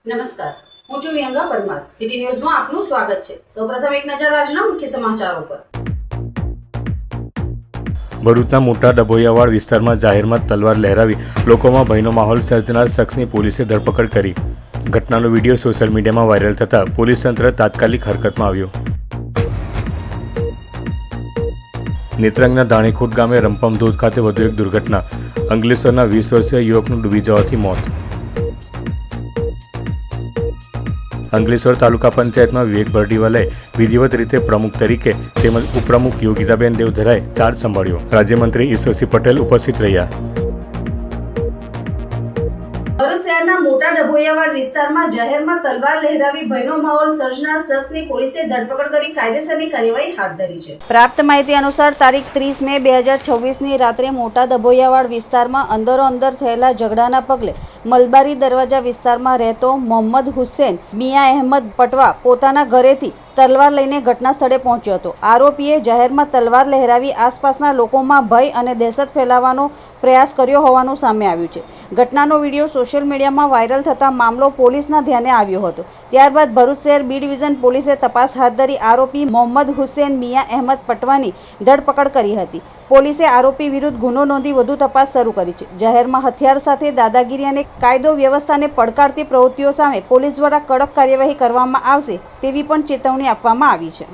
નમસ્કાર, હું છું વિહંગા પરમાર. સિટી ન્યૂઝમાં આપનું સ્વાગત છે. સૌપ્રથમ એક નજર આજના મુખ્ય સમાચારો પર. ભરૂચના મોટા ડભોઈયાવાડ વિસ્તારમાં જાહેરમાં તલવાર લહેરાવી લોકોમાં ભયનો માહોલ સર્જનાર શખ્સની પોલીસે ધરપકડ કરી. ઘટનાનો વિડીયો સોશિયલ મીડિયામાં વાયરલ થતાં પોલીસ તંત્ર તાત્કાલિક હરકતમાં આવ્યું. નેત્રંગના ધાણીખોટ ગામે રંપમ ધોધ ખાતે વધુ એક દુર્ઘટના. અંકલેશ્વરના 20 વર્ષીય યુવકનું ડૂબી જવાથી મોત. અંકલેશ્વર તાલુકા પંચાયતમાં વિવેક ભરડીવાલાએ વિધિવત રીતે પ્રમુખ તરીકે તેમજ ઉપપ્રમુખ યોગિતાબેન દેવધરાએ ચાર્જ સંભાળ્યો. રાજ્યમંત્રી ઈશ્વરસિંહ પટેલ ઉપસ્થિત રહ્યા. ભરૂચ શહેરના મોટા ડભોઈયાવાડ વિસ્તારમાં જાહેરમાં તલવાર લહેરાવી ભયનો માહોલ સર્જનાર શખ્સની પોલીસે ધરપકડ કરી કાયદેસરની કાર્યવાહી હાથ ધરી છે. પ્રાપ્ત માહિતી અનુસાર તારીખ 30 મે 2024ની રાત્રે મોટા ડભોઈયાવાડ વિસ્તારમાં અંદરોઅંદર થયેલા ઝઘડાના પગલે મલબારી દરવાજા વિસ્તારમાં રહેતો મોહમ્મદ હુસેન મિયા અહેમદ પટવા પોતાના ઘરેથી તલવાર લઈને ઘટના સ્થળે પહોંચ્યો હતો. આરોપીએ જાહેરમાં તલવાર લહેરાવી આસપાસના લોકોમાં ભય અને દહેશત ફેલાવવાનો પ્રયાસ કર્યો હોવાનું સામે આવ્યું છે. ઘટનાનો વિડીયો સોશિયલ મીડિયામાં વાયરલ થતાં મામલો પોલીસના ધ્યાને આવ્યો હતો. ત્યારબાદ ભરૂચ શહેર બી ડિવિઝન પોલીસે તપાસ હાથ ધરી આરોપી મોહમ્મદ હુસેન મિયા અહેમદ પટવાની ધરપકડ કરી હતી. પોલીસે આરોપી વિરુદ્ધ ગુનો નોંધી વધુ તપાસ શરૂ કરી છે. જાહેરમાં હથિયાર સાથે દાદાગીરી અને કાયદો વ્યવસ્થાને પડકારતી પ્રવૃત્તિઓ સામે પોલીસ દ્વારા કડક કાર્યવાહી કરવામાં આવશે તેવી પણ ચેતવણી આપવામાં આવી છે.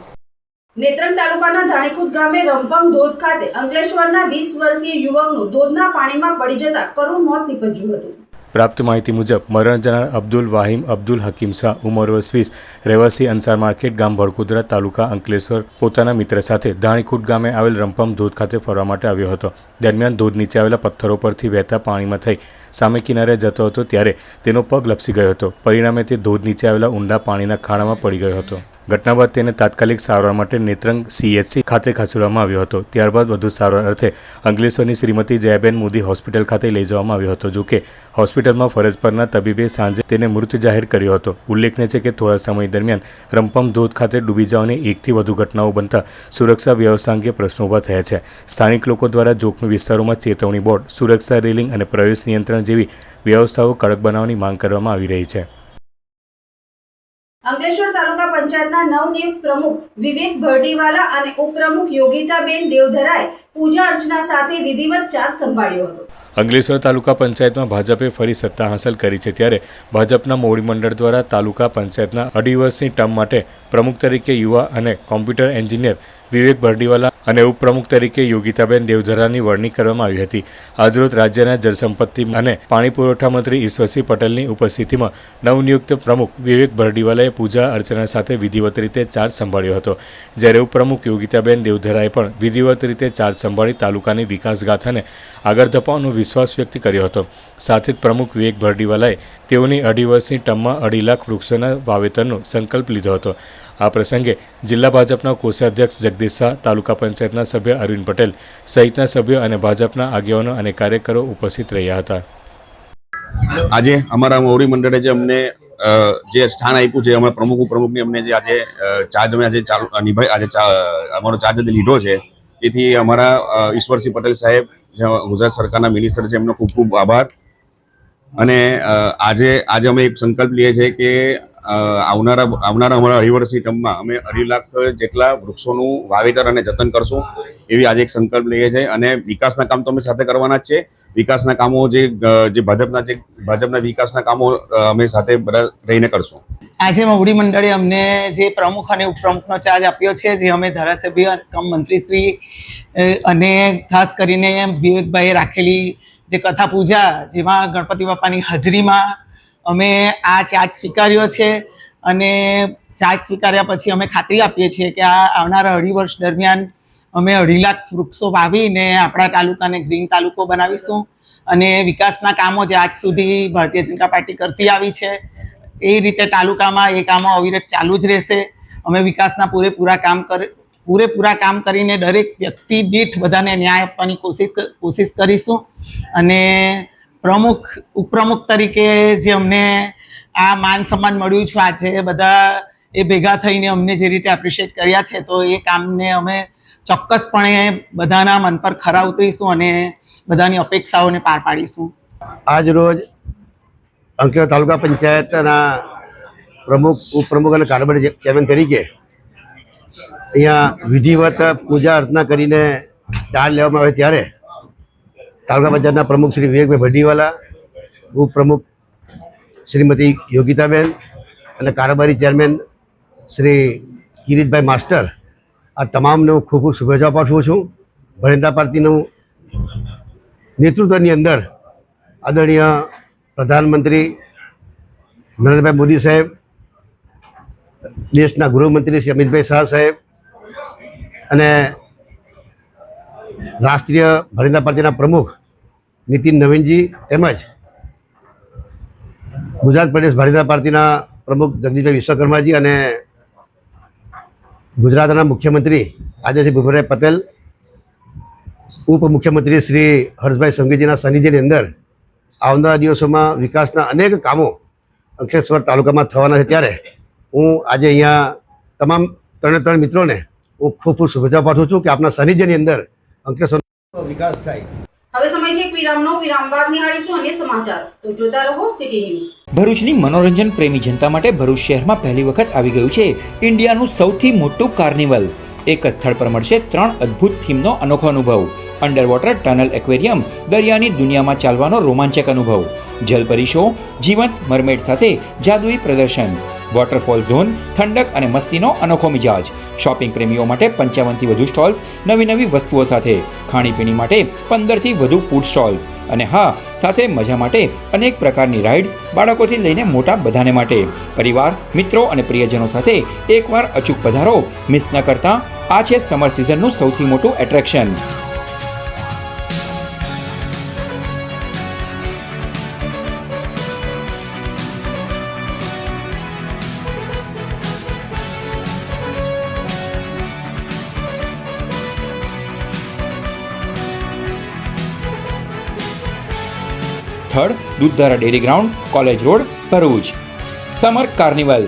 નેત્રંગ તાલુકાના ધાણીખોટ ગામે રંપમ ધોધ ખાતે અંકલેશ્વરના 20 વર્ષીય યુવકનું ધોધના પાણીમાં પડી જતા કરુણ મોત નીપજ્યું હતું. પ્રાપ્ત માહિતી મુજબ મરણ જનાર અબ્દુલ વાહિમ અબ્દુલ હકીમ શાહ ઉંમર વર્ષ 20 રહેવાસી અંસાર માર્કેટ ગામ ભડકુદરા તાલુકા અંકલેશ્વર પોતાના મિત્ર સાથે ધાણીખોટ ગામે આવેલ રંપમ ધોધ ખાતે ફરવા માટે આવ્યો હતો. દરમિયાન ધોધ નીચે આવેલા પથ્થરો પરથી વહેતા પાણીમાં થઈ સામે કિનારે જતો હતો ત્યારે તેનો પગ લપસી ગયો હતો. પરિણામે તે ધોધ નીચે આવેલા ઊંડા પાણીના ખાડામાં પડી ગયો હતો. ઘટના બાદ તેને તાત્કાલિક સારવાર માટે નેત્રંગ CHC ખાતે ખસેડવામાં આવ્યો હતો. ત્યારબાદ વધુ સારવાર અર્થે અંકલેશ્વરની શ્રીમતી જયાબેન મોદી હોસ્પિટલ ખાતે લઈ જવામાં આવ્યો હતો. જોકે હોસ્પિટલમાં ફરજ પરના તબીબે સાંજે તેને મૃત જાહેર કર્યો હતો. ઉલ્લેખનીય છે કે થોડા સમય દરમિયાન રંપમ ધોધ ખાતે ડૂબી જવાની એકથી વધુ ઘટનાઓ બનતા સુરક્ષા વ્યવસ્થા અંગે પ્રશ્નો ઊભા થયા છે. સ્થાનિક લોકો દ્વારા જોખમી વિસ્તારોમાં ચેતવણી બોર્ડ, સુરક્ષા રેલિંગ અને પ્રવેશ નિયંત્રણ જેવી વ્યવસ્થાઓ કડક બનાવવાની માંગ કરવામાં આવી રહી છે. અંકલેશ્વર તાલુકા પંચાયતના નવનિયુક્ત પ્રમુખ વિવેક ભરડીવાલા અને ઉપપ્રમુખ યોગિતાબેન દેવધરાએ પૂજા અર્ચના સાથે વિધિવત ચાર્જ સંભાળ્યો હતો. અંકલેશ્વર તાલુકા પંચાયતમાં ભાજપે ફરી સત્તા હાંસલ કરી છે ત્યારે ભાજપના મોવડી મંડળ દ્વારા તાલુકા પંચાયતના 2.5 વર્ષની ટર્મ માટે પ્રમુખ તરીકે યુવા અને કોમ્પ્યુટર એન્જિનિયર વિવેક ભરડીવાલા અને ઉપપ્રમુખ તરીકે યોગિતાબેન દેવધરાની વરણી કરવામાં આવી હતી. આજરોજ રાજ્યના જળસંપત્તિ અને પાણી પુરવઠા મંત્રી ઈશ્વરસિંહ પટેલની ઉપસ્થિતિમાં નવનિયુક્ત પ્રમુખ વિવેક ભરડીવાલાએ પૂજા અર્ચના સાથે વિધિવત રીતે ચાર્જ સંભાળ્યો હતો. જ્યારે ઉપપ્રમુખ યોગિતાબેન દેવધરાએ પણ વિધિવત રીતે ચાર્જ સંભાળી તાલુકાની વિકાસ ગાથાને આગળ ધપાવવાનો વિશ્વાસ વ્યક્ત કર્યો હતો. સાથે જ પ્રમુખ વિવેક ભરડીવાલાએ તેઓની 2.5 વર્ષની ટર્મમાં 2.5 લાખ વૃક્ષોના વાવેતરનો સંકલ્પ લીધો હતો. આ પ્રસંગે જિલ્લા ભાજપના કોષાધ્યક્ષ જગદીશ શાહ, તાલુકા પંચાયતના સભ્ય અરવિંદ પટેલ સહિતના સભ્યો અને ભાજપના આગેવાનો અને કાર્યકરો ઉપસ્થિત રહ્યા હતા. આજે અમારા મોવડી મંડળે જે અમને જે સ્થાન આપ્યું છે, અમારા પ્રમુખ ઉપપ્રમુખની અમને જે આજે ચાર્જ અમે આજે અમારો ચાર્જ લીધો છે, તેથી અમારા ઈશ્વરસિંહ પટેલ સાહેબ ગુજરાત સરકારના મિનિસ્ટર છે એમનો ખૂબ ખૂબ આભાર. અને આજે અમે એક સંકલ્પ લઈએ છીએ કે આવનારા અમારા 2.5 વર્ષની ટર્મમાં અમે 2.5 લાખ જેટલા વૃક્ષોનું વાવેતર અને જતન કરશું એવી આજે એક સંકલ્પ લઈએ છીએ. અને વિકાસના કામ તો અમે સાથે કરવાના જ છે. વિકાસના કામો જે ભાજપના વિકાસના કામો અમે સાથે બધા રહીને કરશું. આજે મોવડી મંડળે અમને જે પ્રમુખ અને ઉપપ્રમુખનો ચાર્જ આપ્યો છે, જે અમે ધારાસભ્ય મંત્રીશ્રી અને ખાસ કરીને વિવેકભાઈએ રાખેલી જે કથા પૂજા, જેમાં ગણપતિ બાપાની હાજરીમાં અમે આ ચાર્જ સ્વીકાર્યો છે. અને ચાર્જ સ્વીકાર્યા પછી અમે ખાતરી આપીએ છીએ કે આ આવનારા 2.5 વર્ષ દરમિયાન અમે 2.5 લાખ વૃક્ષો વાવીને આપણા તાલુકાને ગ્રીન તાલુકો બનાવીશું. અને વિકાસના કામો જે આજ સુધી ભારતીય જનતા પાર્ટી કરતી આવી છે એ રીતે તાલુકામાં એ કામો અવિરત ચાલુ જ રહેશે. અમે વિકાસના પૂરેપૂરા કામ કરીને દરેક વ્યક્તિ દીઠ બધાને ન્યાય આપવાની કોશિશ કરીશું. અને પ્રમુખ ઉપપ્રમુખ તરીકે જે અમને આ માન સન્માન મળ્યું છે, આજે બધા એ ભેગા થઈને અમને જે રીતે એપ્રિશિએટ કર્યા છે, તો એ કામને અમે ચોક્કસપણે બધાના મન પર ખરા ઉતરીશું અને બધાની અપેક્ષાઓને પાર પાડીશું. આજ રોજ અંકલેશ્વર તાલુકા પંચાયતના પ્રમુખ ઉપપ્રમુખ અને કારોબારી ચેરમેન તરીકે અહીંયા વિધિવત પૂજા અર્ચના કરીને ચાર્જ લેવામાં આવે ત્યારે તાલુકા પંચાયતના પ્રમુખ શ્રી વિવેકભાઈ ભડીવાલા, ઉપપ્રમુખ શ્રીમતી યોગિતાબેન અને કારોબારી ચેરમેન શ્રી કિરીટભાઈ માસ્ટર, આ તમામને હું ખૂબ ખૂબ શુભેચ્છા પાઠવું છું. ભારતીય જનતા પાર્ટીનું નેતૃત્વની અંદર આદરણીય પ્રધાનમંત્રી નરેન્દ્રભાઈ મોદી સાહેબ, દેશના ગૃહમંત્રી શ્રી અમિતભાઈ શાહ સાહેબ અને રાષ્ટ્રીય ભારતીય જનતા પાર્ટીના પ્રમુખ નીતિન નવીનજી તેમજ ગુજરાત પ્રદેશ ભારતીય જનતા પાર્ટીના પ્રમુખ જગદીશભાઈ વિશ્વકર્માજી અને ગુજરાતના મુખ્યમંત્રી આદરણીય ભૂપેન્દ્રભાઈ પટેલ, ઉપમુખ્યમંત્રી શ્રી હર્ષભાઈ સંઘવીજીના સાનિધ્યની અંદર આવનારા દિવસોમાં વિકાસના અનેક કામો અંકલેશ્વર તાલુકામાં થવાના છે ત્યારે હું આજે અહીંયા તમામ ત્રણે મિત્રોને હું ખૂબ ખૂબ શુભેચ્છા પાઠવું છું કે આપના સાનિધ્યની અંદર અંકલેશ્વરનો વિકાસ થાય. હવે સમય છે એક વિરામનો. વિરામ બાદ નિહાળીશું અન્ય સમાચાર. તો જોતા રહો સિટી ન્યૂઝ. ભરૂચની મનોરંજન પ્રેમી જનતા માટે ભરૂચ શહેરમાં પહેલી વખત આવી ગયું છે ઇન્ડિયાનું સૌથી મોટું કાર્નિવલ. એક જ સ્થળ પર મળશે 3 અદ્ભુત થીમનો અનોખો અનુભવ. અંડર વોટર ટનલ એક્વેરિયમ, દરિયાની દુનિયામાં ચાલવાનો રોમાંચક અનુભવ, જલપરી શો, જીવંત મરમેડ સાથે જાદુઈ પ્રદર્શન, વોટરફોલ ઝોન, ઠંડક અને મસ્તીનો અનોખો મિજાજ. શોપિંગ પ્રેમીઓ માટે 55 થી વધુ સ્ટોલ્સ, નવી વસ્તુઓ સાથે, ખાણીપીણી માટે 15 થી વધુ ફૂડ સ્ટોલ્સ અને હા, સાથે મજા માટે અનેક પ્રકારની રાઇડ્સ, બાળકોથી લઈને મોટા બધાને માટે. પરિવાર, મિત્રો અને પ્રિયજનો સાથે એકવાર અચૂક પધારો. મિસ ન કરતા. આ છે સમર સિઝનનું સૌથી મોટું એટ્રેક્શન. સ્થળ Dudhdhara dairy ground, college road, Bharuch. Summer carnival.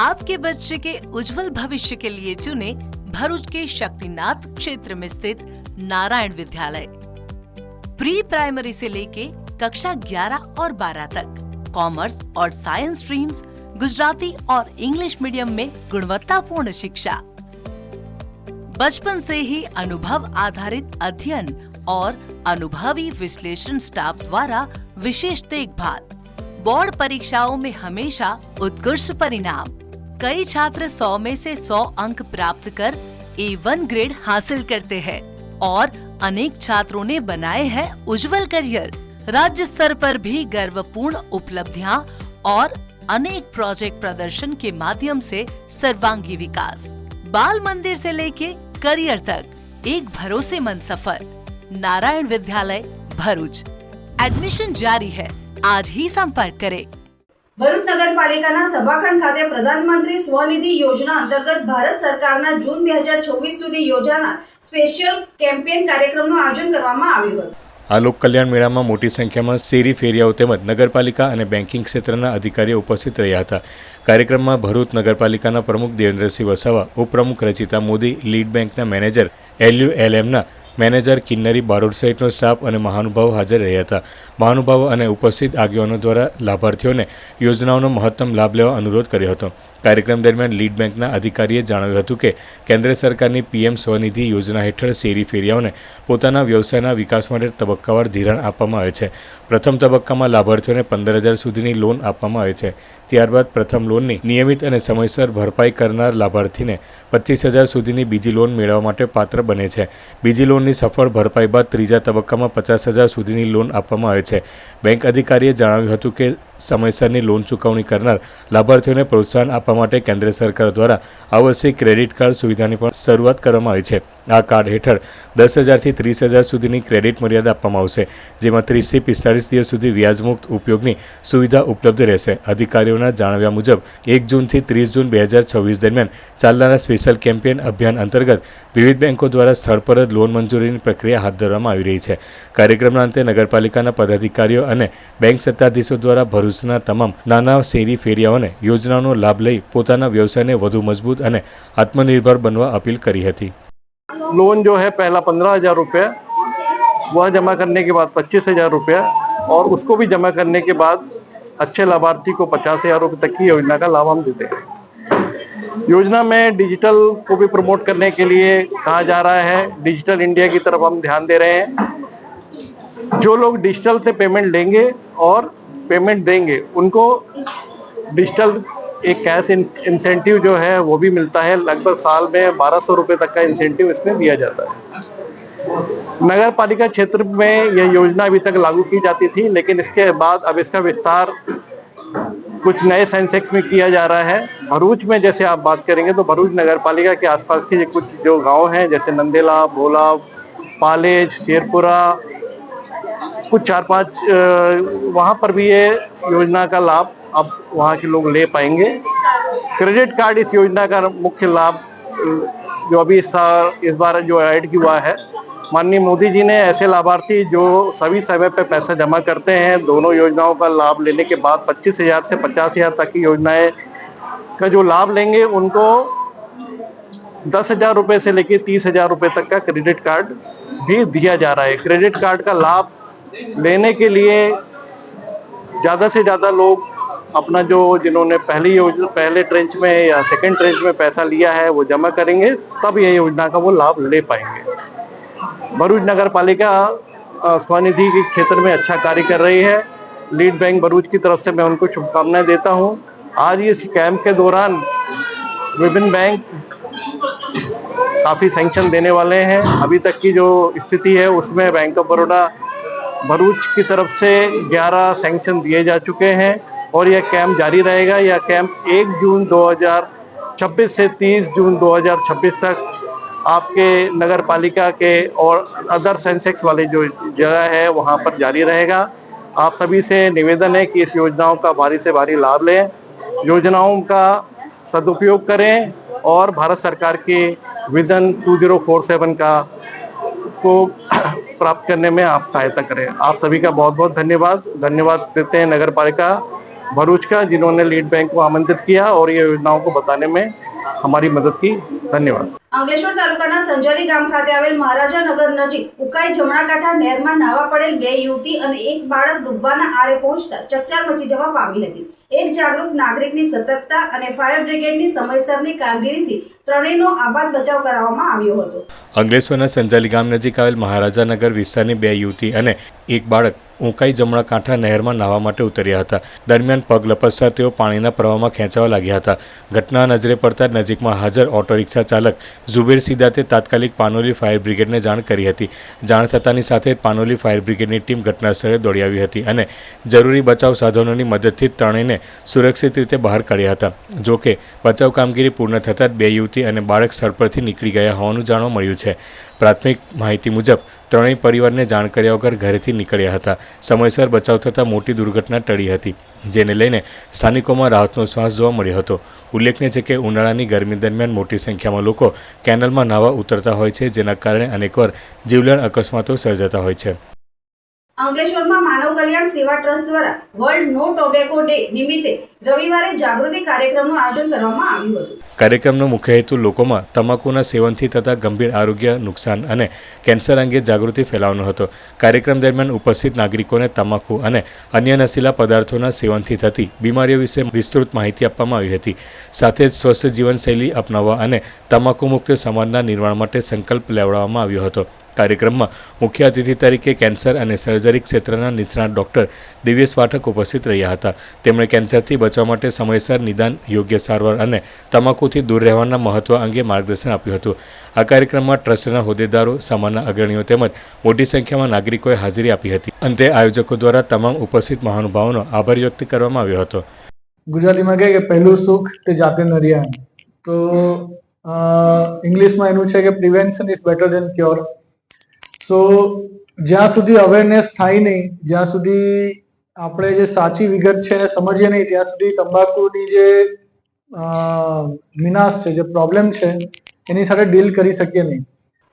आपके बच्चे के उज्जवल भविष्य के लिए चुने भरूच के शक्तिनाथ क्षेत्र में स्थित नारायण विद्यालय. प्री प्राइमरी से लेके कक्षा 11 और 12 तक कॉमर्स और साइंस स्ट्रीम्स, गुजराती और इंग्लिश मीडियम में गुणवत्तापूर्ण शिक्षा. बचपन से ही अनुभव आधारित अध्ययन और अनुभवी विश्लेषण स्टाफ द्वारा विशेष देखभाल. बोर्ड परीक्षाओं में हमेशा उत्कृष्ट परिणाम. कई छात्र 100 में से 100 अंक प्राप्त कर A1 ग्रेड हासिल करते हैं और अनेक छात्रों ने बनाए हैं उज्जवल करियर. राज्य स्तर पर भी गर्वपूर्ण उपलब्धियां और अनेक प्रोजेक्ट प्रदर्शन के माध्यम से सर्वांगी विकास. बाल मंदिर से लेके करियर तक एक भरोसेमंद सफर. नारायण विद्यालय, भरूच. एडमिशन जारी है. आज ही संपर्क करें. ભરૂચ નગરપાલિકાના સભાખંડ ખાતે પ્રધાનમંત્રી સ્વનિધિ યોજના અંતર્ગત ભારત સરકારના જૂન 2026 સુધી યોજાનાર સ્પેશિયલ કેમ્પેન કાર્યક્રમનું આયોજન કરવામાં આવ્યું હતું. આ લોક કલ્યાણ મેળામાં મોટી સંખ્યામાં શેરી ફેરિયાઓ તેમજ નગરપાલિકા અને બેન્કિંગ ક્ષેત્રના અધિકારીઓ ઉપસ્થિત રહ્યા હતા. કાર્યક્રમમાં ભરૂચ નગરપાલિકાના પ્રમુખ દેવેન્દ્રસિંહ વસાવા, ઉપપ્રમુખ રચિતા મોદી, લીડ બેંકના મેનેજર LULMના મેનેજર કિન્નરી બારોડ સહિતનો સ્ટાફ અને મહાનુભાવો હાજર રહ્યા હતા. મહાનુભાવો અને ઉપસ્થિત આગેવાનો દ્વારા લાભાર્થીઓને યોજનાઓનો મહત્તમ લાભ લેવા અનુરોધ કર્યો હતો. કાર્યક્રમ દરમિયાન લીડ બેંકના અધિકારીએ જણાવ્યું હતું કે કેન્દ્ર સરકારની PM સ્વનિધિ યોજના હેઠળ શેરી ફેરિયાઓને પોતાના વ્યવસાયના વિકાસ માટે તબક્કાવાર ધિરાણ આપવામાં આવે છે. પ્રથમ તબક્કામાં લાભાર્થીઓને 15,000 સુધીની લોન આપવામાં આવે છે. ત્યારબાદ પ્રથમ લોનની નિયમિત અને સમયસર ભરપાઈ કરનાર લાભાર્થીને 25,000 સુધીની બીજી લોન મેળવવા માટે પાત્ર બને છે. બીજી લોનની સફળ ભરપાઈ બાદ ત્રીજા તબક્કામાં 50,000 સુધીની લોન આપવામાં આવે છે. બેંક અધિકારીએ જણાવ્યું હતું કે સમયસરની લોન ચૂકવણી કરનાર લાભાર્થીઓને પ્રોત્સાહન આપવા માટે કેન્દ્ર સરકાર દ્વારા આ વર્ષે ક્રેડિટ કાર્ડ સુવિધાની પણ શરૂઆત કરવામાં આવી છે. આ કાર્ડ હેઠળ 10,000થી 30,000 સુધીની ક્રેડિટ મર્યાદા આપવામાં આવશે, જેમાં 30થી 45 દિવસ સુધી વ્યાજમુક્ત ઉપયોગની સુવિધા ઉપલબ્ધ રહેશે. અધિકારીઓના જણાવ્યા મુજબ 1 જૂનથી 30 જૂન 2026 દરમિયાન ચાલનારા સ્પેશિયલ કેમ્પેન અભિયાન અંતર્ગત વિવિધ બેંકો દ્વારા સ્થળ પર જ લોન મંજૂરીની પ્રક્રિયા હાથ ધરવામાં આવી રહી છે. કાર્યક્રમના અંતે નગરપાલિકાના પદાધિકારીઓ અને બેંક સત્તાધીશો દ્વારા ભરૂચના તમામ નાના શેરી ફેરિયાઓને યોજનાનો લાભ લઈ પોતાના વ્યવસાયને વધુ મજબૂત અને આત્મનિર્ભર બનવા અપીલ કરી હતી. लोन जो है पहला 15,000 रुपये, वह जमा करने के बाद 25,000 रुपये और उसको भी जमा करने के बाद अच्छे लाभार्थी को 50,000 रुपये तक की योजना का लाभ हम देते हैं। योजना में डिजिटल को भी प्रमोट करने के लिए कहा जा रहा है। डिजिटल इंडिया की तरफ हम ध्यान दे रहे हैं। जो लोग डिजिटल से पेमेंट लेंगे और पेमेंट देंगे उनको डिजिटल एक कैश इंसेंटिव जो है वो भी मिलता है। लगभग साल में 1200 रुपये तक का इंसेंटिव इसमें दिया जाता है। नगर पालिका क्षेत्र में यह योजना अभी तक लागू की जाती थी, लेकिन इसके बाद अब इसका विस्तार कुछ नए सेंसेक्स में किया जा रहा है। भरूच में जैसे आप बात करेंगे तो भरूच नगर पालिका के आसपास के कुछ जो गांव हैं जैसे नंदेला, भोला, पालेज, शेरपुरा, कुछ 4-5 वहाँ पर भी ये योजना का लाभ अब वहाँ के लोग ले पाएंगे। क्रेडिट कार्ड इस योजना का मुख्य लाभ जो अभी इस बार जो ऐड हुआ है, माननीय मोदी जी ने ऐसे लाभार्थी जो सभी समय पे पैसा जमा करते हैं, दोनों योजनाओं का लाभ लेने के बाद 25,000 से 50,000 तक की योजनाएं का जो लाभ लेंगे उनको 10,000 रुपये से लेकर 30,000 रुपये तक का क्रेडिट कार्ड भी दिया जा रहा है। क्रेडिट कार्ड का लाभ लेने के लिए ज़्यादा से ज़्यादा लोग अपना जो जिन्होंने पहले ट्रेंच में या सेकेंड ट्रेंच में पैसा लिया है वो जमा करेंगे, तब ये योजना का वो लाभ ले पाएंगे। भरूच नगर पालिका स्वनिधि के क्षेत्र में अच्छा कार्य कर रही है। लीड बैंक भरूच की तरफ से मैं उनको शुभकामनाएं देता हूं। आज इस कैंप के दौरान विभिन्न बैंक काफ़ी सैंक्शन देने वाले हैं। अभी तक की जो स्थिति है उसमें बैंक ऑफ बड़ौदा भरूच की तरफ से 11 सैंक्शन दिए जा चुके हैं और यह कैंप जारी रहेगा। यह कैंप 1 जून 2026 से 30 जून 2026 तक आपके नगर पालिका के और अदर सेंसेक्स वाले जो जगह है वहाँ पर जारी रहेगा। आप सभी से निवेदन है कि इस योजनाओं का भारी से भारी लाभ लें, योजनाओं का सदुपयोग करें और भारत सरकार के विजन 2047 को प्राप्त करने में आप सहायता करें। आप सभी का बहुत बहुत धन्यवाद देते हैं नगर पालिका भरूच का, जिन्होंने लीड बैंक को आमंत्रित किया और ये योजनाओं को बताने में हमारी मदद की। धन्यवाद। અંકલેશ્વર તાલુકાના સંજરી ગામ ખાતે આવેલ મહારાજા નગર નજીક ઉકાઈ જમણાકાંઠા નહેરમાં નાવા પડેલ 2 યુવતી અને એક બાળક ડૂબવાના આરે પહોંચતા ચકચાર મચી જવા પામી હતી। એક જાગૃત નાગરિકની સતર્કતા અને ફાયર બ્રિગેડની સમયસરની કામગીરીથી ત્રણેયનો આબાદ બચાવ કરાવવામાં આવ્યો હતો। અંકલેશ્વરના સંજાલી ગામ નજીક આવેલ મહારાજાનગર વિસ્તારની 2 યુવતી અને એક બાળક ઉકાઈ જમણા કાંઠા નહેરમાં નાહવા માટે ઉતર્યા હતા। દરમિયાન પગ લપસતા તેઓ પાણીના પ્રવાહમાં ખેંચાવા લાગ્યા હતા। ઘટના નજરે પડતા નજીકમાં હાજર ઓટો રિક્ષા ચાલક ઝુબેર સિદ્ધાતે તાત્કાલિક પાનોલી ફાયર બ્રિગેડને જાણ કરી હતી। જાણ થતાની સાથે જ પાનોલી ફાયર બ્રિગેડની ટીમ ઘટનાસ્થળે દોડી આવી હતી અને જરૂરી બચાવ સાધનોની મદદથી ત્રણેયને સુરક્ષિત રીતે બહાર કાઢ્યા હતા। જો કે બચાવ કામગીરી પૂર્ણ થતાં જ 2 યુવતી અને બાળક સ્થળ પરથી નીકળી ગયા હોવાનું જાણવા મળ્યું છે। પ્રાથમિક માહિતી મુજબ ત્રણેય પરિવારને જાણ કર્યા વગર ઘરેથી નીકળ્યા હતા। સમયસર બચાવ થતાં મોટી દુર્ઘટના ટળી હતી, જેને લઈને સ્થાનિકોમાં રાહતનો શ્વાસ જોવા મળ્યો હતો। ઉલ્લેખનીય છે કે ઉનાળાની ગરમી દરમિયાન મોટી સંખ્યામાં લોકો કેનલમાં નાહવા ઉતરતા હોય છે, જેના કારણે અનેકવાર જીવલેણ અકસ્માતો સર્જાતા હોય છે। અંકલેશ્વરમાં માનવ કલ્યાણ સેવા ટ્રસ્ટ દ્વારા વર્લ્ડ નો ટોબેકો ડે નિમિત્તે રવિવારે જાગૃતિ કાર્યક્રમનું આયોજન કરવામાં આવ્યું હતું। કાર્યક્રમનો મુખ્ય હેતુ લોકોમાં તમાકુના સેવનથી થતા ગંભીર આરોગ્ય નુકસાન અને કેન્સર અંગે જાગૃતિ ફેલાવવાનો હતો। કાર્યક્રમ દરમિયાન ઉપસ્થિત નાગરિકોને તમાકુ અને અન્ય નશીલા પદાર્થોના સેવનથી થતી બીમારીઓ વિશે વિસ્તૃત માહિતી આપવામાં આવી હતી। સાથે જ સ્વસ્થ જીવનશૈલી અપનાવવા અને તમાકુ મુક્ત સમાજના નિર્માણ માટે સંકલ્પ લેવડાવવામાં આવ્યો હતો। કાર્યક્રમમાં મુખ્ય અતિથિ તરીકે કેન્સર અને સર્જરી ક્ષેત્રના નિષ્ણાત ડૉક્ટર દિવ્યેશ પાઠક ઉપસ્થિત રહ્યા હતા। તેમણે કેન્સરથી બચવા માટે સમયસર નિદાન, યોગ્ય સારવાર અને તમાકુથી દૂર રહેવાના મહત્વ અંગે માર્ગદર્શન આપ્યું હતું। આ કાર્યક્રમમાં ટ્રસ્ટના હોદ્દેદારો, સમાજના અગ્રણીઓ તેમજ મોટી સંખ્યામાં નાગરિકોએ હાજરી આપી હતી। અંતે આયોજકો દ્વારા તમામ ઉપસ્થિત મહાનુભાવોનો આભાર વ્યક્ત કરવામાં આવ્યો હતો। ગુજરાતીમાં કહે કે પહેલું સુખ તે જાતે નરિયાન, તો ઇંગ્લિશમાં એનું છે કે prevention is better than cure. So જ્યાં સુધી અવેરનેસ થાય નહીં, જ્યાં સુધી આપણે જે સાચી વિગત છે એને સમજીએ નહીં, ત્યાં સુધી તંબાકુની જે વિનાશ છે, જે પ્રોબ્લેમ છે, એની સાથે ડીલ કરી શકીએ નહીં।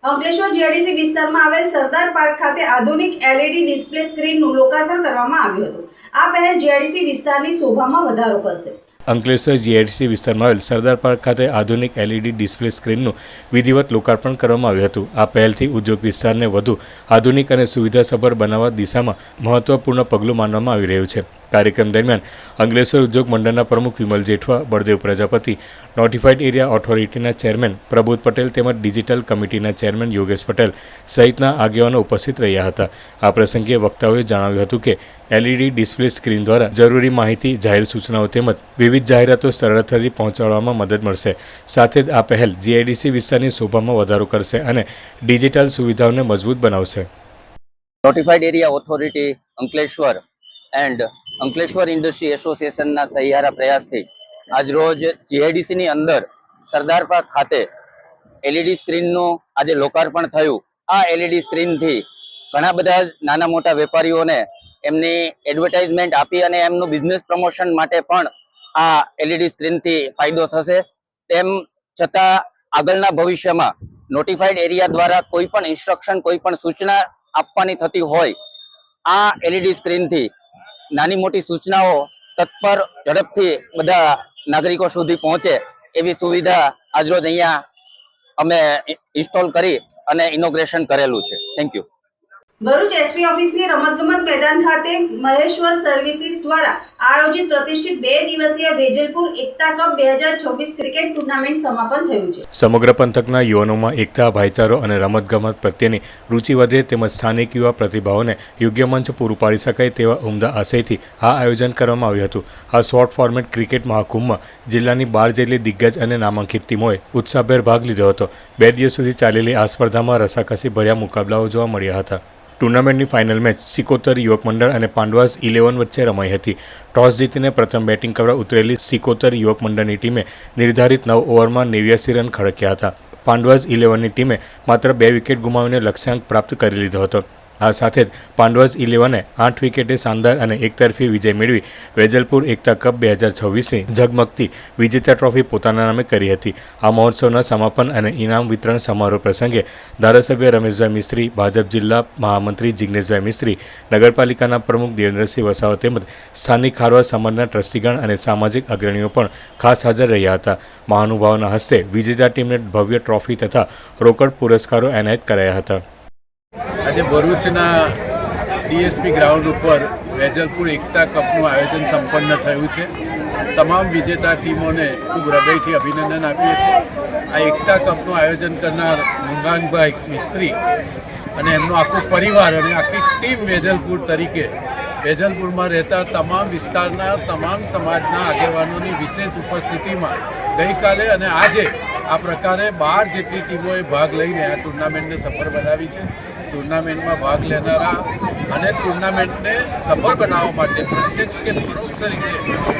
અંકલેશ્વર જીઆઈડીસી વિસ્તારમાં આવેલ સરદાર પાર્ક ખાતે આધુનિક LED ડિસ્પ્લે સ્ક્રીનનું લોકાર્પણ કરવામાં આવ્યું હતું। આ પહેલ જીઆઈડીસી વિસ્તારની શોભામાં વધારો કરશે। અંકલેશ્વર જીઆઈડીસી વિસ્તારમાં આવેલ સરદાર પાર્ક ખાતે આધુનિક LED ડિસ્પ્લે સ્ક્રીનનું વિધિવત લોકાર્પણ કરવામાં આવ્યું હતું. આ પહેલથી ઉદ્યોગ વિસ્તારને વધુ આધુનિક અને સુવિધાસભર બનાવવા દિશામાં મહત્વપૂર્ણ પગલું માનવામાં આવી રહ્યું છે. કાર્યક્રમ દરમિયાન અંકલેશ્વર ઉદ્યોગ મંડળના પ્રમુખ વિમલ જેઠવા, બળદેવ પ્રજાપતિ, નોટિફાઈડ એરિયા ઓથોરિટીના ચેરમેન પ્રબોધ પટેલ તેમજ ડિજિટલ કમિટીના ચેરમેન યોગેશ પટેલ સહિતના આગેવાનો ઉપસ્થિત રહ્યા હતા. આ પ્રસંગે વક્તાઓએ જણાવ્યું હતું કે LED ડિસ્પ્લે સ્ક્રીન દ્વારા જરૂરી માહિતી, જાહેર સૂચનાઓ તેમજ વિવિધ જાહેરાતો સરળતાથી પહોંચાડવામાં મદદ મળશે. સાથે જ આ પહેલ જીઆઈડીસી વિસ્તારની શોભામાં વધારો કરશે અને ડિજિટલ સુવિધાઓને મજબૂત બનાવશે. Notified area authority Ankleshwar and Ankleshwar industry એસોસિએશનના સહિયારા પ્રયાસથી આજરોજ જીઆઈડીસીની અંદર સરદાર પાર્ક ખાતે LED સ્ક્રીનનું આજે લોકાર્પણ થયું. આ LED સ્ક્રીનથી ઘણા બધા નાના મોટા વેપારીઓને એમની એડવર્ટાઇઝમેન્ટ આપી અને એમનું બિઝનેસ પ્રમોશન માટે પણ આ LED સ્ક્રીનથી ફાયદો થશે. તેમ છતાં આગળના ભવિષ્યમાં નોટિફાઈડ એરિયા દ્વારા કોઈ પણ ઇન્સ્ટ્રક્શન, કોઈ પણ સૂચના આપવાની થતી હોય, આ LED સ્ક્રીનથી નાની મોટી સૂચનાઓ તત્પર ઝડપથી બધા નાગરિકો સુધી પહોંચે એવી સુવિધા આજરોજ અહીંયા અમે ઇન્સ્ટોલ કરી અને ઇનોગ્રેશન કરેલું છે. Thank you. ભરૂચ એસપી ઓફિસની રમતગમત મેદાન ખાતે મહેશ્વર સર્વિસીસ દ્વારા આયોજિત પ્રતિષ્ઠિત 2 દિવસીય વેજલપુર એકતા કપ 2026 ક્રિકેટ ટુર્નામેન્ટ સમાપન થયું છે. સમગ્ર પંથકના યુવાનોમાં એકતા, ભાઈચારો અને રમતગમત પ્રત્યેની રુચિ વધે તેમજ સ્થાનિક યુવા પ્રતિભાઓને યોગ્ય મંચ પૂરું પાડી શકાય તેવા ઉમદા આશયથી આ આયોજન કરવામાં આવ્યું હતું. આ શોર્ટ ફોર્મેટ ક્રિકેટ મહાકુંભમાં જિલ્લાની 12 જેટલી દિગ્ગજ અને નામાંકિત ટીમોએ ઉત્સાહભેર ભાગ લીધો હતો. 2 દિવસ સુધી ચાલેલી આ સ્પર્ધામાં રસાકસી ભર્યા મુકાબલાઓ જોવા મળ્યા હતા. ટુર્નામેન્ટની ફાઇનલ મેચ સિકોતર યુવક મંડળ અને પાંડવાસ 11 વચ્ચે રમાઈ હતી. ટોસ જીતીને પ્રથમ બેટિંગ કરવા ઉતરેલી સિકોતર યુવક મંડળની ટીમે નિર્ધારિત 9 ઓવરમાં 89 રન ખડક્યા હતા. પાંડવાસ 11ની ટીમે માત્ર 2 વિકેટ ગુમાવીને લક્ષ્યાંક પ્રાપ્ત કરી લીધો હતો. આ સાથે જ પાંડવાસ 11એ 8 વિકેટે શાનદાર અને એકતરફી વિજય મેળવી વેજલપુર એકતા કપ 2026ની ઝગમગતી વિજેતા ટ્રોફી પોતાના નામે કરી હતી. આ મહોત્સવના સમાપન અને ઇનામ વિતરણ સમારોહ પ્રસંગે ધારાસભ્ય રમેશભાઈ મિસ્ત્રી, ભાજપ જિલ્લા મહામંત્રી જિગ્નેશભાઈ મિસ્ત્રી, નગરપાલિકાના પ્રમુખ દેવેન્દ્રસિંહ વસાવા તેમજ સ્થાનિક ખારવા સમાજના ટ્રસ્ટીગણ અને સામાજિક અગ્રણીઓ પણ ખાસ હાજર રહ્યા હતા. મહાનુભાવોના હસ્તે વિજેતા ટીમને ભવ્ય ટ્રોફી તથા રોકડ પુરસ્કારો એનાયત કરાયા હતા. આજે ભરૂચના ડીએસપી ગ્રાઉન્ડ ઉપર વેજલપુર એકતા કપનું આયોજન સંપન્ન થયું છે. તમામ વિજેતા ટીમોને ખૂબ હૃદયથી અભિનંદન આપીએ છીએ. આ એકતા કપનું આયોજન કરનાર મુંગાનભાઈ મિસ્ત્રી અને એમનો આખો પરિવાર અને આખી ટીમ વેજલપુર તરીકે વેજલપુરમાં રહેતા તમામ વિસ્તારના તમામ સમાજના આગેવાનોની વિશેષ ઉપસ્થિતિમાં ગઈકાલે અને આજે આ પ્રકારે 12 જેટલી ટીમોએ ભાગ લઈને આ ટુર્નામેન્ટને સફળ બનાવી છે. ટુર્નામેન્ટમાં ભાગ લેનારા અને ટુર્નામેન્ટને સફળ બનાવવા માટે પ્રત્યક્ષ કે પરોક્ષ રીતે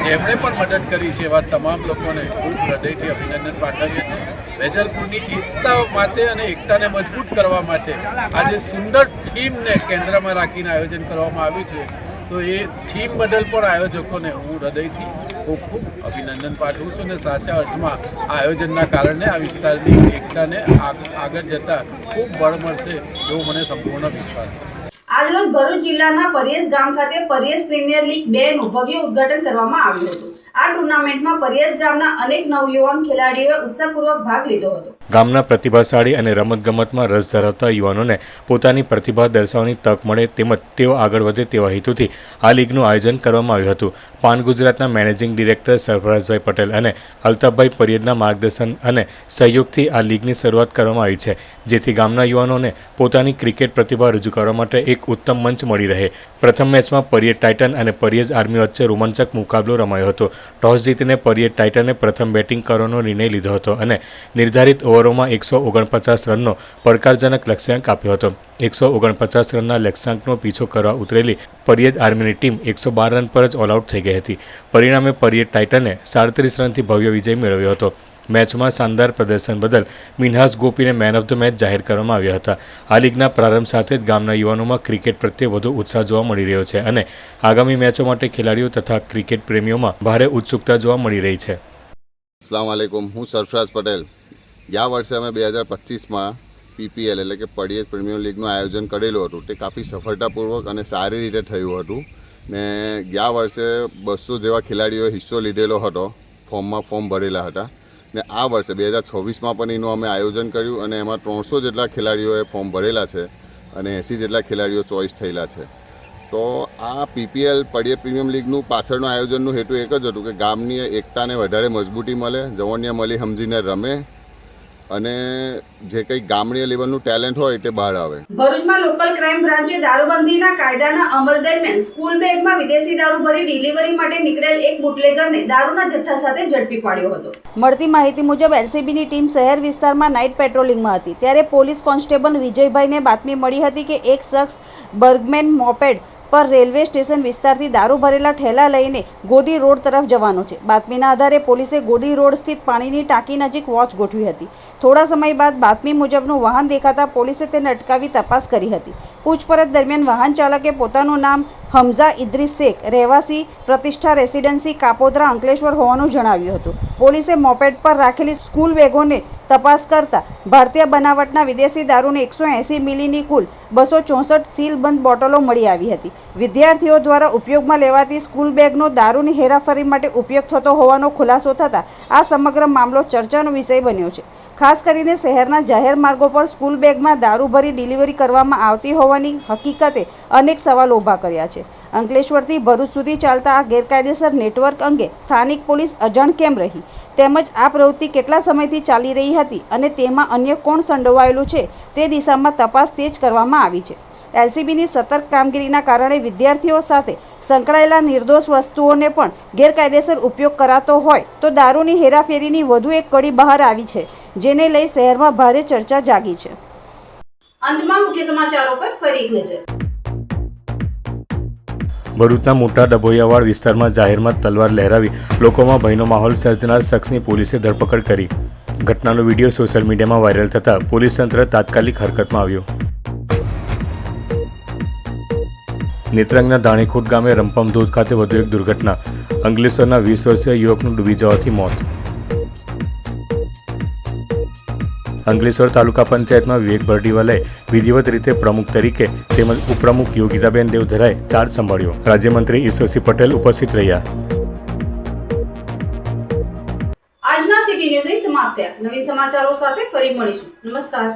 જેમણે પણ મદદ કરી છે એવા તમામ લોકોને ખૂબ હૃદયથી અભિનંદન પાઠવીએ છીએ. વેજલપુરની એકતા માટે અને એકતાને મજબૂત કરવા માટે આજે સુંદર થીમને કેન્દ્રમાં રાખીને આયોજન કરવામાં આવ્યું છે. તો એ થીમ બદલ પણ આયોજકોને હું હૃદયથી ખૂબ ખૂબ અભિનંદન પાઠવું છું અને સાચા અર્થમાં આ આયોજનના કારણે આ વિસ્તારની એકતાને આગળ જતાં ખૂબ બળ મળશે એવો મને સંપૂર્ણ વિશ્વાસ છે. આજરોજ ભરૂચ જિલ્લાના પરિયેશ ગામ ખાતે પરિયેશ પ્રીમિયર લીગ 2નું ભવ્ય ઉદ્ઘાટન કરવામાં આવ્યું હતું. આ ટુર્નામેન્ટમાં પરિયેશ ગામના અનેક નવયુવાન ખેલાડીઓએ ઉત્સાહપૂર્વક ભાગ લીધો હતો. ગામના પ્રતિભાશાળી અને રમતગમતમાં રસ ધરાવતા યુવાનોને પોતાની પ્રતિભા દર્શાવવાની તક મળે તેમજ તેઓ આગળ વધે તેવા હેતુથી આ લીગનું આયોજન કરવામાં આવ્યું હતું. પાન ગુજરાતના મેનેજિંગ ડિરેક્ટર સરફરાઝભાઈ પટેલ અને અલ્તાફભાઈ પરિયડના માર્ગદર્શન અને સહયોગથી આ લીગની શરૂઆત કરવામાં આવી છે, જેથી ગામના યુવાનોને પોતાની ક્રિકેટ પ્રતિભા રજૂ કરવા માટે એક ઉત્તમ મંચ મળી રહે. પ્રથમ મેચમાં પરિયેડ ટાઇટન અને પરિયેજ આર્મી વચ્ચે રોમાંચક મુકાબલો રમાયો હતો. ટોસ જીતીને પરિયેડ ટાઇટને પ્રથમ બેટિંગ કરવાનો નિર્ણય લીધો હતો અને નિર્ધારિત ઓવરોમાં 149 રનનો પડકારજનક લક્ષ્યાંક આપ્યો હતો. 149 રનના લક્ષ્યાંકનો પીછો કરવા ઉતરેલી પરિયેજ આર્મીની ટીમ 112 રન પર જ ઓલ આઉટ થઈ ગઈ હતી. પરિણામે પરિયેજ ટાઇટને 37 રનથી ભવ્ય વિજય મેળવ્યો હતો. મેચમાં શાનદાર પ્રદર્શન બદલ મિનહાસ ગોપીને મેન ઓફ ધ મેચ જાહેર કરવામાં આવ્યા હતા. આ લીગના પ્રારંભ સાથે જ ગામના યુવાનોમાં ક્રિકેટ પ્રત્યે વધુ ઉત્સાહ જોવા મળી રહ્યો છે અને આગામી મેચો માટે ખેલાડીઓ તથા ક્રિકેટ પ્રેમીઓમાં ભારે ઉત્સુકતા જોવા મળી રહી છે. અસ્સલામ વાલેકુમ, હું સરફરાઝ પટેલ. ગયા વર્ષે અમે 2025માં PPL એટલે કે પરિયેજ પ્રીમિયર લીગનું આયોજન કરેલું હતું. તે કાફી સફળતાપૂર્વક અને સારી રીતે થયું હતું. ને ગયા વર્ષે 200 જેવા ખેલાડીઓએ હિસ્સો લીધેલો હતો, ફોર્મ ભરેલા હતા ને આ વર્ષે 2026માં પણ એનું અમે આયોજન કર્યું અને એમાં 300 જેટલા ખેલાડીઓએ ફોર્મ ભરેલા છે અને 80 જેટલા ખેલાડીઓ ચોઇસ થયેલા છે. તો આ PPL પડિયા પ્રીમિયમ લીગનું પાછળનું આયોજનનું હેતુ એક જ હતું કે ગામની એકતાને વધારે મજબૂતી મળે, જવનિયા મળી સમજીને રમે અને જે કંઈ ગામડીય લેવલનું ટેલેન્ટ હોય તે બહાર આવે. ભરૂચમાં લોકલ ક્રાઇમ બ્રાન્ચે દારૂબંધીના કાયદાના અમલ દરમિયાન સ્કૂલ બેગમાં વિદેશી દારૂ ભરી ડિલિવરી માટે નીકળેલ એક બુટલેગરને દારૂના જથ્થા સાથે ઝડપી પાડ્યો હતો. મળતી માહિતી મુજબ LCBની ટીમ શહેર વિસ્તારમાં નાઇટ પેટ્રોલિંગમાં હતી ત્યારે પોલીસ કોન્સ્ટેબલ વિજયભાઈને બાતમી મળી હતી કે એક શખ્સ બર્ગમેન મોપેડ પર રેલવે સ્ટેશન વિસ્તારથી દારૂ ભરેલા ઠેલા લઈને ગોદી રોડ તરફ જવાનો છે. બાતમીના આધારે પોલીસે ગોદી રોડ સ્થિત પાણીની ટાંકી નજીક વોચ ગોઠવી હતી. થોડા સમય બાદ બાતમી મુજબનું વાહન દેખાતા પોલીસે તેને અટકાવી તપાસ કરી હતી. પૂછપરછ દરમિયાન વાહન ચાલકે પોતાનું નામ હમઝા ઇદ્રીસ શેખ, રહેવાસી પ્રતિષ્ઠા રેસિડેન્સી કાપોદ્રા અંકલેશ્વર હોવાનું જણાવ્યું હતું. પોલીસે મોપેડ પર રાખેલી સ્કૂલ બેગોને તપાસ કરતા ભારતીય બનાવટના વિદેશી દારૂની 180 મિલીની કુલ 264 સીલબંધ બોટલો મળી આવી હતી. વિદ્યાર્થીઓ દ્વારા ઉપયોગમાં લેવાતી સ્કૂલ બેગનો દારૂની હેરાફેરી માટે ઉપયોગ થતો હોવાનો ખુલાસો થતાં આ સમગ્ર મામલો ચર્ચાનો વિષય બન્યો છે. ખાસ કરીને શહેરના જાહેર માર્ગો પર સ્કૂલ બેગમાં દારૂ ભરી ડિલિવરી કરવામાં આવતી હોવાની હકીકતે અનેક સવાલો ઊભા કર્યા છે. અંકલેશ્વરથી ભરૂચ સુધી ચાલતા આ ગેરકાયદેસર નેટવર્ક અંગે સ્થાનિક પોલીસ અજાણ કેમ રહી, તેમજ આ પ્રવૃત્તિ કેટલા સમયથી ચાલી રહી હતી અને તેમાં અન્ય કોણ સંડોવાયેલું છે તે દિશામાં તપાસ તેજ કરવામાં આવી છે. LCBની સતર્ક કામગીરીના કારણે વિદ્યાર્થીઓ સાથે સંકળાયેલા નિર્દોષ વસ્તુઓને પણ ગેરકાયદેસર ઉપયોગ કરાતો હોય તો દારૂની હેરાફેરીની વધુ એક કડી બહાર આવી છે, જેને લઈ શહેરમાં ભારે ચર્ચા જાગી છે. અંતમાં મુખ્ય સમાચારો પર ફરી એક નજર. ભરૂચના મોટા ડભોઈયાવાડ વિસ્તારમાં જાહેરમાં તલવાર લહેરાવી લોકોમાં ભયનો માહોલ સર્જનાર શખ્સની પોલીસે ધરપકડ કરી. ઘટનાનો વિડીયો સોશિયલ મીડિયામાં વાયરલ થતાં પોલીસ તંત્ર તાત્કાલિક હરકતમાં આવ્યું. નેત્રંગના ધાણીખોટ ગામે રંપમ ધોધ ખાતે વધુ એક દુર્ઘટના. અંકલેશ્વરના 20 વર્ષીય યુવકનું ડૂબી જવાથી મોત. અંકલેશ્વર તાલુકા પંચાયતમાં વિવેક ભરડીવાલાએ વિધિવત રીતે પ્રમુખ તરીકે તેમજ ઉપપ્રમુખ યોગિતાબેન દેવધરાએ ચાર્જ સંભાળ્યો. રાજ્યમંત્રી ઈશ્વરસિંહ પટેલ ઉપસ્થિત રહ્યા. આજના સિટી ન્યૂઝ સમાપ્ત થયા. નવીન સમાચારો સાથે ફરી મળીશું. નમસ્કાર.